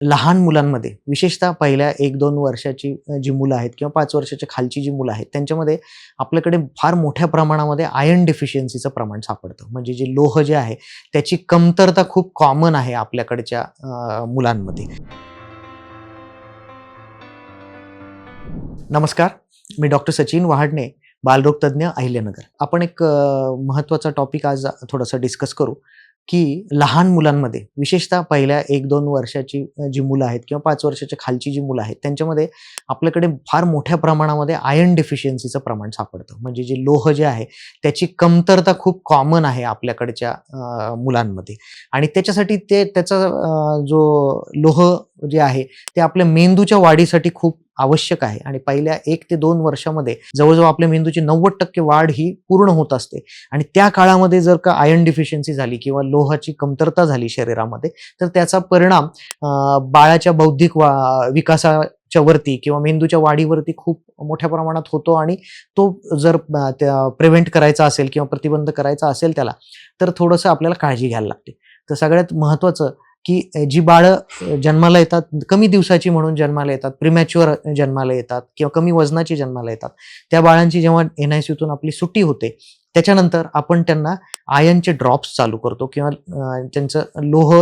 लहान मुलांमध्ये विशेषतः पहिल्या 1-2 वर्षाची जी मुलं आहेत किंवा 5 वर्षाच्या खालची जी मुलं आहेत, त्यांच्यामध्ये आपल्याकडे फार मोठ्या प्रमाणामध्ये आयर्न डेफिशियन्सीचं प्रमाण सापडतं. म्हणजे जे लोह जे आहे, त्याची कमतरता खूप कॉमन आहे आपल्याकडच्या मुलांमध्ये. नमस्कार, मी डॉक्टर सचिन वहाडणे, बालरोग तज्ञ, अहिल्यानगर. आपण एक महत्त्वाचा टॉपिक आज थोडासा डिस्कस करू, की लहान मुलांमध्ये विशेषतः पहिल्या 1-2 वर्षाची जी मुलं आहेत किंवा 5 वर्षाच्या खालची जी मुलं आहेत, त्यांच्यामध्ये आपल्याकडे फार मोठ्या प्रमाणामध्ये आयर्न डेफिशियन्सीचं प्रमाण सापडतं. म्हणजे जे लोह जे आहे, त्याची कमतरता खूप कॉमन आहे आपल्याकडच्या मुलांमध्ये आणि त्याच्यासाठी त्याचा जो लोह जे आहे, ते आपल्या मेंदूच्या वाढीसाठी खूप आवश्यक आहे आणि पहिल्या 1 ते 2 वर्षामध्ये जवळजवळ आपल्या मेंदूची 90% वाढ ही पूर्ण होत असते आणि त्या काळामध्ये जर का आयर्न डिफिशियन्सी झाली किंवा लोहाची कमतरता झाली शरीरामध्ये, तर त्याचा परिणाम बाळाच्या बौद्धिक विकासाच्या वरती किंवा मेंदूच्या वाढीवरती खूप मोठ्या प्रमाणात होतो आणि तो जर प्रिव्हेंट करायचा असेल किंवा प्रतिबंध करायचा असेल त्याला, तर थोडंसं आपल्याला काळजी घ्यायला लागते. तर सगळ्यात महत्त्वाचं की जी बाळं जन्माला येतात, कमी दिवसाची म्हणून जन्माला येतात, प्रीमॅच्युअर जन्माला येतात किंवा कमी वजनाची जन्माला येतात, त्या बाळांची जेव्हा NICUतून आपली सुट्टी होते, त्याच्यानंतर आपण त्यांना आयर्नचे ड्रॉप्स चालू करतो किंवा त्यांचं लोह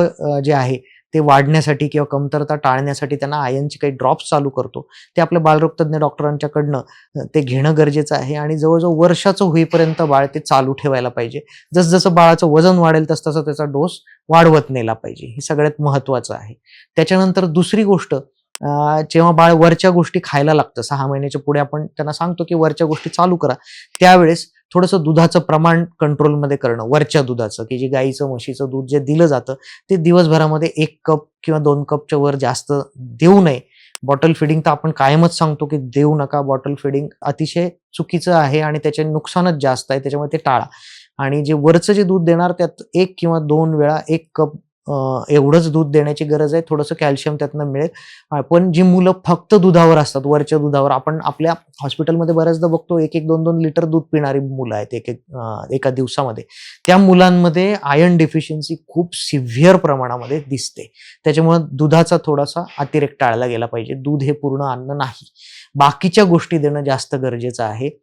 जे आहे ते वाढण्यासाठी किंवा कमतरता टाळण्यासाठी त्यांना आयर्नचे काही ड्रॉप्स चालू करतो. ते आपल्या बालरोगतज्ञ डॉक्टरांच्याकडनं ते घेणं गरजेचं आहे आणि जवळजवळ वर्षाचं होईपर्यंत बाळ ते चालू ठेवायला पाहिजे. जसं बाळाचं वजन वाढेल तसं त्याचा डोस वाढवत नेला पाहिजे. हे सगळ्यात महत्त्वाचं आहे. त्याच्यानंतर दुसरी गोष्ट, जेव्हा बाळ वरच्या गोष्टी खायला लागतं, 6 महिन्याच्या पुढे आपण त्यांना सांगतो की वरच्या गोष्टी चालू करा. त्यावेळेस थोडंसं दुधाचं प्रमाण कंट्रोलमध्ये करणं, वरच्या दुधाचं, की जे गाईचं, म्हशीचं दूध जे दिलं जातं, ते दिवसभरामध्ये 1 कप किंवा 2 कपच्या वर जास्त देऊ नये. बॉटल फिडिंग तर आपण कायमच सांगतो की देऊ नका. बॉटल फिडिंग अतिशय चुकीचं आहे आणि त्याचे नुकसानच जास्त आहे. त्याच्यामुळे ते टाळा. आणि जे वरचं जे दूध देणार त्यात 1 किंवा 2 वेळा 1 कप एवढंच दूध देण्याची गरज आहे. थोडंसं कॅल्शियम त्यातनं मिळेल. पण जी मुलं फक्त दुधावर असतात, वरच्या दुधावर, आपण आपल्या हॉस्पिटलमध्ये बऱ्याचदा बघतो 1-1, 2-2 लिटर दूध पिणारी मुलं आहेत एका दिवसामध्ये. त्या मुलांमध्ये आयर्न डेफिशियन्सी खूप सिव्हिअर प्रमाणामध्ये दिसते. त्याच्यामुळे दुधाचा थोडासा अतिरेक टाळला गेला पाहिजे. दूध हे पूर्ण अन्न नाही. बाकीच्या गोष्टी देणं जास्त गरजेचं आहे.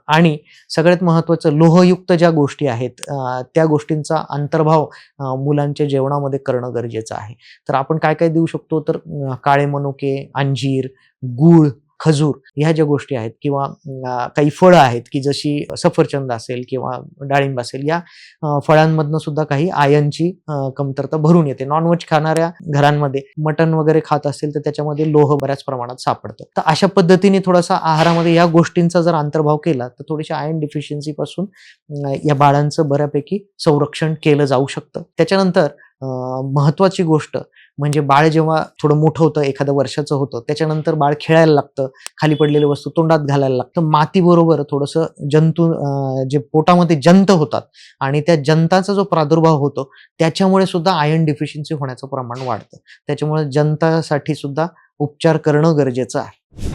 आणि सगळ्यात महत्त्वाचं, लोहयुक्त ज्या गोष्टी आहेत त्या गोष्टींचा अंतर्भाव मुलांच्या जेवणामध्ये करणं गरजेचं आहे. तर आपण काय काय देऊ शकतो, तर काळे मनुके, अंजीर, गूळ, खजूर ह्या ज्या गोष्टी आहेत किंवा काही फळं आहेत की जशी सफरचंद असेल किंवा डाळिंब असेल, या फळांमधनं सुद्धा काही आयर्नची कमतरता भरून येते. नॉनव्हेज खाणाऱ्या घरांमध्ये मटण वगैरे खात असेल तर त्याच्यामध्ये लोह बऱ्याच प्रमाणात सापडतं. तर अशा पद्धतीने थोडासा आहारामध्ये या गोष्टींचा जर अंतर्भाव केला तर थोडीशी आयर्न डिफिशियन्सी पासून या बाळांचं बऱ्यापैकी संरक्षण केलं जाऊ शकतं. त्याच्यानंतर महत्त्वाची गोष्ट म्हणजे बाळ जेव्हा थोडं मोठं होतं, एखाद्या वर्षाचं होतं, त्याच्यानंतर बाळ खेळायला लागतं, खाली पडलेली वस्तू तोंडात घालायला लागतं. मातीबरोबर थोडंसं जंतू जे पोटामध्ये जंत होतात आणि त्या जंताचा जो प्रादुर्भाव होतो त्याच्यामुळे सुद्धा आयर्न डिफिशियन्सी होण्याचं प्रमाण वाढतं. त्याच्यामुळे जंतासाठी सुद्धा उपचार करणं गरजेचं आहे.